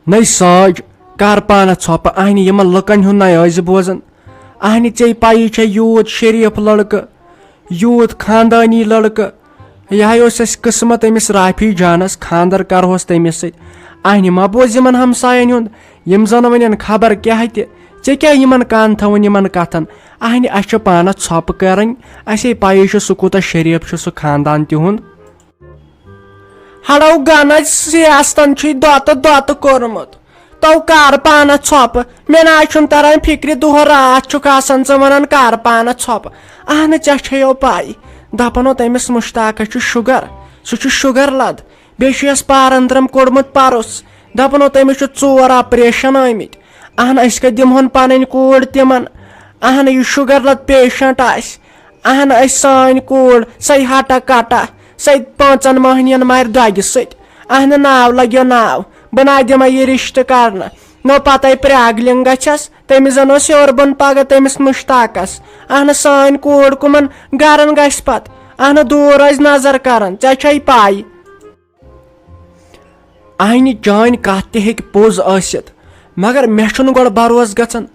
नै साज कर पान छप अहन यमन लुकन हुंद नयाज बोजन अहन ऐ पाई छे यूत शरीफ लड़क यूत खानदानी लड़क यह किस्मत अमिस राफी जानस खानदर करहोस तमिस अहन मा बोज यमन हमसायन हुंद यम जन वन खबर क्या चे क्या यमन कान थवन यमन कथन अहन अस पान छप करन असे पाई सह कूत शरीफ सह खानदान तिहुंद हड़ो गन सियासतन दोत दोत कोरमुत तो कर पान छप मे ना तरन फिक्र दुह रात वन कर पान छप अहन चेयो पाई दपनो तमिस मुश्ताक शुगर सह शुगर लद बेस पारंद्रम कोड़मुत परस दपनो तमिस 4 ऑपरेशन आमित अहन अस दिमहन पन कूड़ तिमन अहन यह शुगर लद पेशेंट अहन सान कूड़ सही हटा कटा सही 5 महनियन मार दग अहन नाव लग्यो नाव बना दिमा यह रिश्त कर नो पत प्रैगलिंग गस तमिस जन योर बन पगह तमिस मुश्ताकस अहन सान कूड़ कुमन गरन गस पत अहन दूर नजर कर ऐ पाई अहन चान कत तक पोज आसित मगर मे गोड़ भरोस गन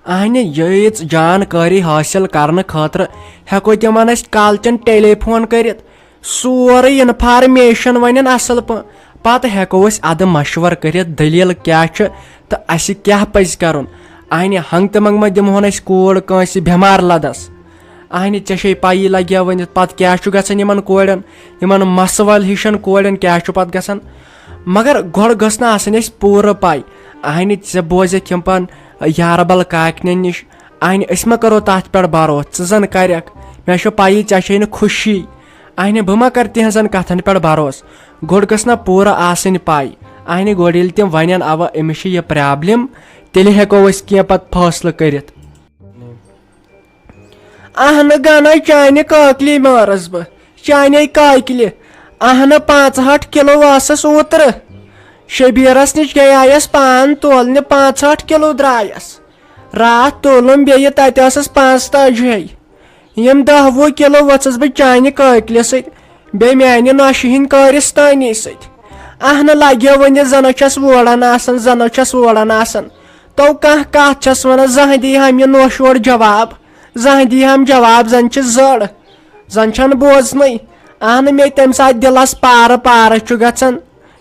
अहन यीच जानकारी हासिल करने खातर हेको तिमन कालचन टेलीफोन कर सोरे इन्फॉर्मेशन वन असल पत हेको अद मशवर कर दलील क्या तो अस क्या पज कर अहन हंग तो मंग दिमोन कूड़ कंस बेमार लदस अहन ऐ पाई लगे वन पत क्या गन कोड़न इन मसवल हिशन कोड़न क्या पत गसन मगर गोड़ गस न पूर पाई अहन ऐ बोज पन यारबल काकन निश अहन मा करो तथ पे भरोस जन कर मे पाई ऐ खुशी अहन बह मा कर तिहन कथन पे भरोस गोड़ गस न पूर आसन पाई अहन गोड़ ये तम वन अव अमिस यह प्रॉब्लम तेल हेको क्या पत फैसला कर अहन गन चान काकली मारस बह चाने काकल अहन 65 किलो वसस ओतर शबीरस नश गयास पान तोलने 65 किलो द्रायस रात तोलम बे तस 45 यम 10-20 किलो वचस बह चान काकल बे माने नश हिंद कारिस्तानी अहन लगे वन जन वोड़न जन वोड़न तो कह कत वन जह दी हम यह नोशोड़ जवाब जह दी हम जवाब जन जड़ जन बोजन अहन मे तम सात दिलस पार पार गन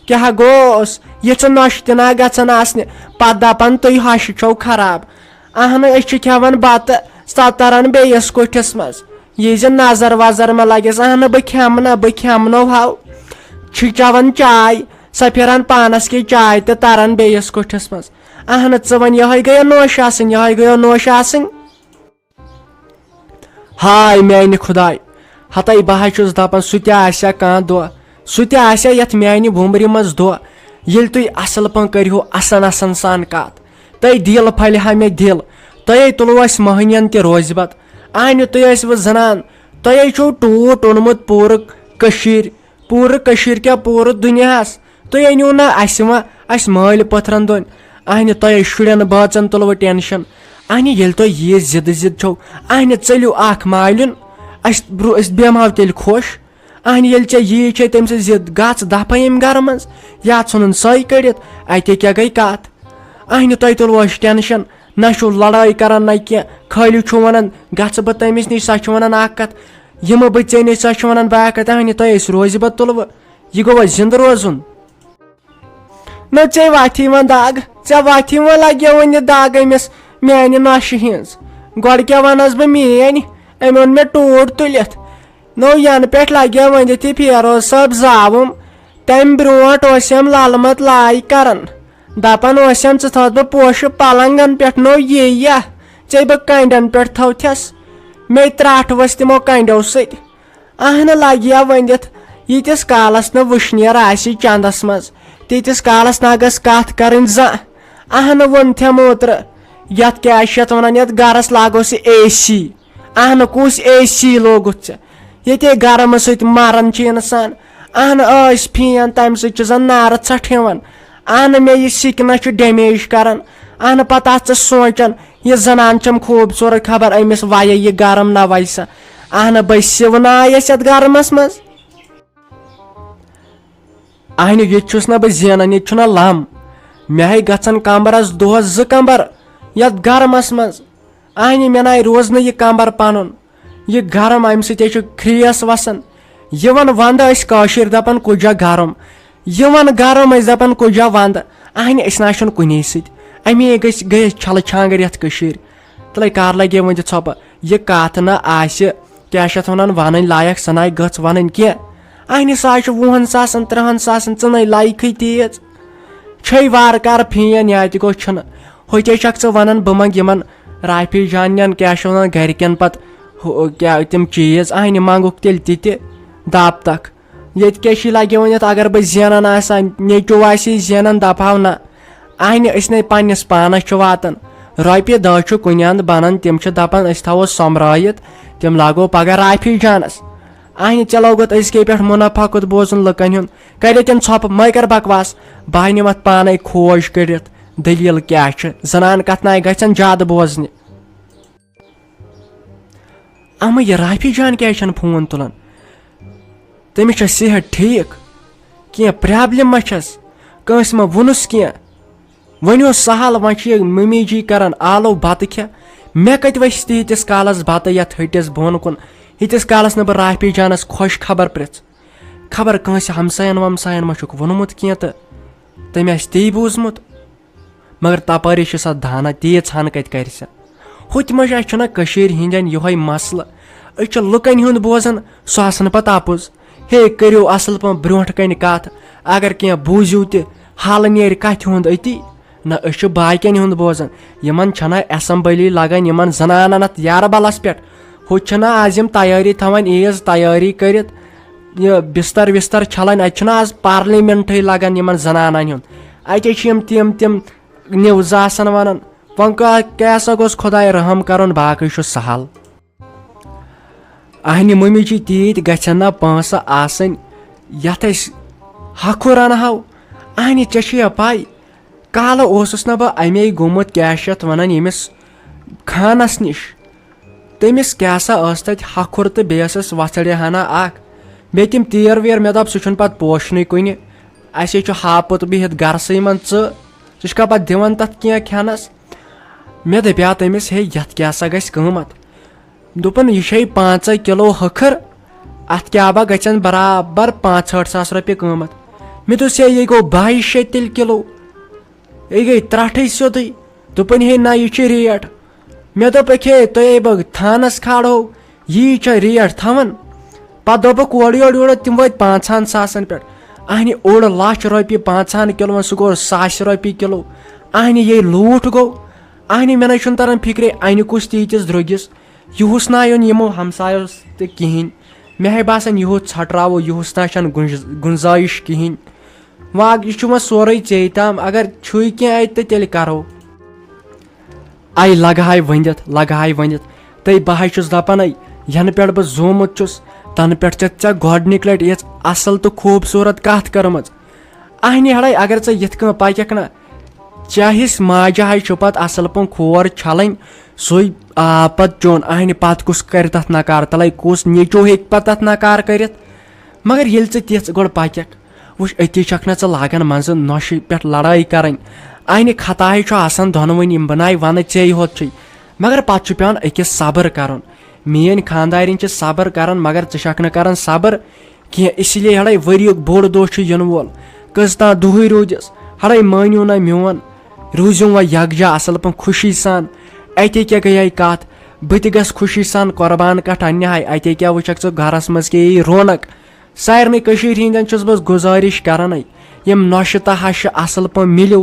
क्या गोस यह नश तना गन पत दपान तुम हश छो खराब अहन खेवान बत तरन बेस कुठिस मज ये नजर वजर मे लगस अहन बह खेमनो हाव चवान चाय स फिरान पानस की चाय तो तरन बेस कुठिस मज अहन वन यह गयो नोश यह गयो नोश हाय मानी खुदाय हत बह दपान सह कह दह सह ये मानी वुमर मज दह ये तुम असल पन करो असन असन सान कत तय दिल फल हा मे दिल तय तुलो महनियन त रोजबत अहन तुम जनान तय टूट ओनमुत पूर क्या पूर दुनियास तुम अनु ना अस माल पथरन दोन अहन तय शुरन बाचन तुलो टेंशन अहन ये तुम यी जिद छो अहन चलो मालन अस बेमो तेल खुश अहन ये यी तम जिद गच दफा यम गर मज या इन सही कड़ित अत क्या गई कत अहन तुम तुलो टेंशन न लड़ाई कर न क्या खाली वन गच बह तमिस नश सह वन कत यम बह ऐ नश सह वन बह कत अहन तुम रोज बह तुलव यह गो जिंद रोजुन न ऐ वथी वन दाग ऐ वथी वन लगे वन दाग अमिस माने नश हिंज गोड़ क्या वनस बह मेन अम ओन मे टूट तुलित नो यन पे लगे वन फेरोज साहब जावुम तम ब्रोट ललमत लाई करन दपान थत बह पोश पलंगन पे नो ये ऐ बह कंडन पे थोथस मे त्रटवस तमो कंडो सहन लगे वनित यीतिस कालस न वुशनेर आसी चंदस मज तीतिस कालस न गस कथ करन अहन वोन थेम ओत्र यत क्या वन ये गरस लागो AC अहन कुस AC लोगुत ये गरम सत मरन इंसान अहन फैन तम सन नार षठवन अहन मे यह सिकना डैमेज करन अहन पत सोचन यह जनान चम खूबसूरत खबर अमिस वय यह गरम ना वय सा अहन बह सिवनायस यत गरमस मज अहन ये बह जेनन ये लम मे गचन कमरस दोहस 2 कमर यथ गरमस मज अहनि मे नाय रोज यह कमर पनुन यह गरम अम सत खरीस वसान यवन वंद काशिर दपन कुजा गरम यवन गरम दपन कुजा वंद अहनि ना कुने समे गई छल छांगर यथ तले कर लगे वन थोप यह कत ना क्या वन वन लायक सह ना गच वन कह अहनि सा 20 सासन 30 सासन च लायक तेज छे वार कार फीन या गो होते वन बह मंग इन राफी जान क्या वन गरकन पत क्या तम चीज अहनि मंगुक तेल दप तक ये लगे वन अगर बह जेनान नेचू जेनान दपाव ना अहनि पन्नस पानस वातान रोपये 10 कुन अंद बनान तम दपान थो सोमरायत तम लागो पगह राफी जानस अहनि चलोगत अजके पे मुनाफा कुत बोजन लुकन हुन कर तम थोप मै कर बकवास बह निम अत पाने खोज कर दलील क्या जनान कत ना गन ज्यादा बोजन अम यह राफी जान क्या फोन तुलान तमिस सेहत ठीक क्या प्रॉब्लम मा कंस मा वुनस क्या वनो सहल वन मम्मी जी करान आलो बत खे मे कत वस तीस कालस बत यथ हटिस बोन कुन यीतिस कालस न बह राफी जानस खुश खबर प्रिच खबर कंस हमसायन वमसायन मा वोनमुत क्या तो तम ती बूजमुत मगर तपारी सा धाना तीज हन कत कर हुत मजा हिंदन योह मसल लुकन हुंद बोजान सह पत अपुज हे करो असल पा ब्रोट कन कत अगर क्या बूजू तल नेर कथ हुंद अति ना बाकन हुंद बोजान यमन छना एसेंबली लगान यमन जनानन अत यारबलस पे हुना आज तैयारी थवान ईज तैयारी कर बिस्तर विस्तर छलान अत आज पार्लियामेंट लगान यमन जनानन हुंद अत तम तम न्यूज आसान वन वन क्या गोस खुदाय रहम कर बाकी सहल अहनि मम्मी जी तीत गन ना पांस आसन यथ हखुर अनहो अहनि ऐ पाई काल ओसुस ना बह अमे गोमुत क्या वन यमिस खानस निश तमिस क्या तत हखुर तो बेस वथड़ हना बे तम तीर वीर मे दप सह पत पोशन कुन असे हापुत बिहित गरसै मन चा पत दिवन तथ क्या खेनस मे दपा तमिस हे यथ क्या गमत दोपन यह 5 किलो हखर अत क्या गन बराबर 65 सास रुपये कमत मे दोस ये गो 22 तेल किलो ये गई 63 सोद दोपन हे ना यह रेट मे दोपक हे तुम बह थानस खाड़ो यह रेट थवन पत दोपक ओर योर तम वत 5 सासन पे अहनि 1 लाख रुपये 5 किलो सह गो 1,000 रुपये किलो अहनि ये लूट गो अहनि मे ना तरन फिक्रे अन कुस तीतिस द्रोगिस युस ना यमो हमसायों कहें मे है बासान युत छटरावो युस ना गुंजाइश कहें वाग यह सोरे ऐ तम अगर छु क्या तो तेल करो आई लगाए वनित तई बह दपान यन पे बह जोमुत तन पे ऐ गोडनिक लट ये असल तो खूबसूरत कत कर्म अहनि हड़े अगर ऐ यथ पकक ना चाहस माजा पत असल पन खोर छलन सु पत चोन अहनि पत कुस कर तथ नकार तले कुस नीचो हे पत तथ नकार कर मगर ये तिथ गो पकक वुच अति ना लागन मज नोश पे लड़ाई कर अहनि खताई दोनवन बनाए वन ऐ होत मगर पत पे अकिस सब्र कर मेन खानदारिन सब्र कर मगर ऐ कर सब्र कह इसलिए हड़े वरियुक बोड़ दह इन वोल कस दुह रूदिस हड़े मानियो ना मोन रूजूम व यकजा असल पन खुशी सान अत क्या गई कत बह गस खुशी सान कुर्बान कट अन्य अत क्या वुचक गरस मज के रौनक सारे हंदन बस गुजारिश करान यम नोश तह असल पन मिलो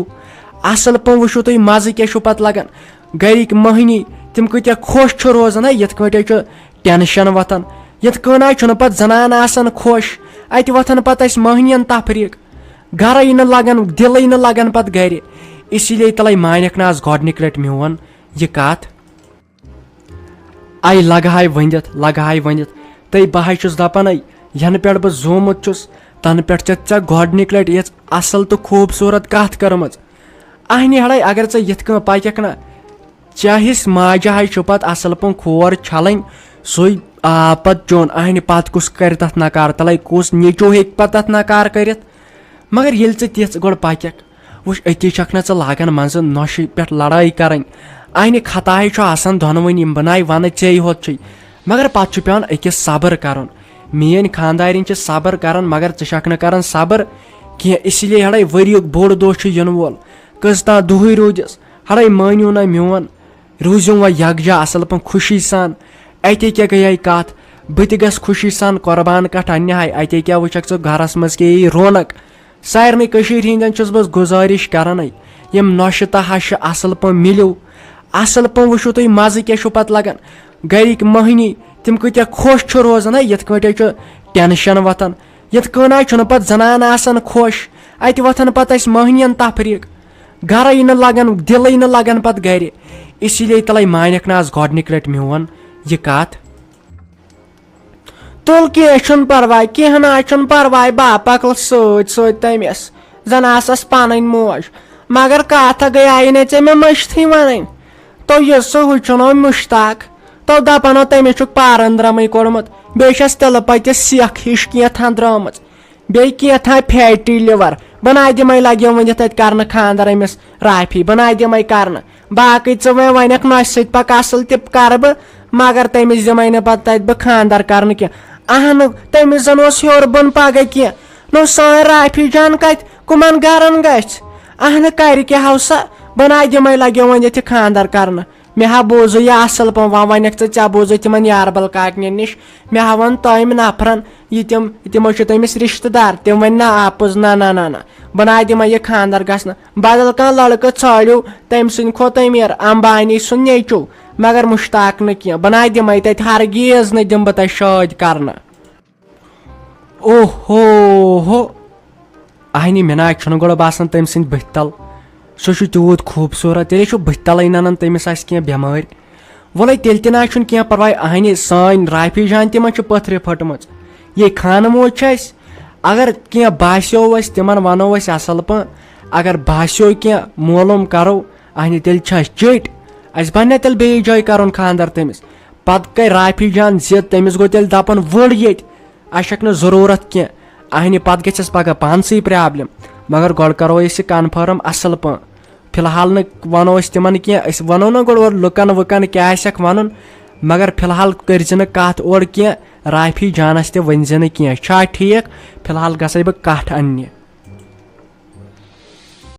असल पन वुचो तुम मज क्या पत लगन गरिक महनी तम कत खुश रोजान यथ टेंशन वतान यथ कना पत जनान आसान खुश अत वथन पत महनियन तफरीक गर लगन दिल लगन पत गर इसलिए तले मानक ना गोडनिक लट मोन यह कत आई लगाए वनित तई बह दपान यन पे बह जोमुत तन पे ऐ गोडनिक लट ये असल तो खूबसूरत कत कर्म अहनि हड़े अगर ऐ यथ पकक ना चाहस माजा पत असल पन खोर छलन सु पत चोन अहनि पत कुस कर तथ नकार तले कुस नीचो हे पत तथ नकार कर मगर ये तिथ गो पकक वुच अति छक च लागान मंज नोश पे लड़ाई करन अहन खताय आसान दोनवनी बनाई वन चे होत मगर पत पेवान अकिस सब्र कर मेन खानदारिन सब्र कर मगर षक न कर सब्र कह इसलिए हड़े वरियुक बोड़ दोह इन वोल कस ता दुह रूदिस हड़े मानियो ना मोन रूजिम व यकजा असल पन खुशी सान अत क्या गई कत बत गस खुशी सान कुर्बान कट अन्य अत क्या वुचक च घरस मज के रौनक सारे हंदन बस गुजारिश करान यम नोश तह असल पन मिलो असल पन वुचो तुम मज़ क्या पत लगान गरिक महनी तिम कत्या खुश रोजान ये टेंशन वतान ये पे जनान आसान खुश अत वथन पे महनियन तफरीक गर लगन दिल लगन पे गर इसलिए तले मानक ना गोडनिक लट मोन यह कत तुल कह परवाय कह ना परवाय बा पकल समिस जन आसस पन मोज मगर कथ गई आई ना ऐ मे मश्थी वन तो ये सो मुश्ताक तो दपानो तमिस पारंद्रम कोड़मुत बेस तिल पत सेख हिश क्या द्राम बे क्या फैटी लिवर बना दिम लगे वन कर खानदार अमिस राफी बना दिम कर बाकी वे वनक नोश सक असल तक कर बह मगर तमिस दिम पे बह खानदार कर अहन तमिस जन हर बन पगह कह नो सान राफी जान कत कुमन गरन गहन कर क्या सा बना दिम लगे वन खानदार कर मे हा बोजो यह असल पन वनक चे बोजो तिमन यारबल काकन निश मे हा वन तम नफरन यह तिमो तमिस रिश्तेदार तम वन ना आपुज ना ना ना ना बना दिम यह खानदार गसन बदल कह लड़क छाड़ो तम सुन खो तमीर अंबानी सुन नेचो मगर मुश्ताक न कह बना दिम तत हरगीज न दिम बह शाद कर ओहो अहन मिनाक गोड़ बासान तम सद बथ तल सह तूत खूबसूरत तेल बथ तल नन तमिस कह बेमार वल तेल ना कह परवाय अहन सान राफी जान तिम पथर फटम ये खान मोल अगर कह बास्यो तिमन वनो असल पन अगर बास्यो कह मालूम करो अहन तेल चट अस बन तेल बे जाय कर खानदार तमिस पत कर राफी जान जिद तमिस गो तेल दपन वड़ ये अशक न जरूरत कह अहन पत गस पगह पानस प्रॉब्लम मगर गोड़ करो कन्फर्म असल पन फिलहाल न वनो तिमन कह वनो ना गोड़ लुकन वुकन क्या वन मगर फिलहाल कर कत और कह राफी जानस ते वन कह ठीक फिलहाल गई बह कट अन्य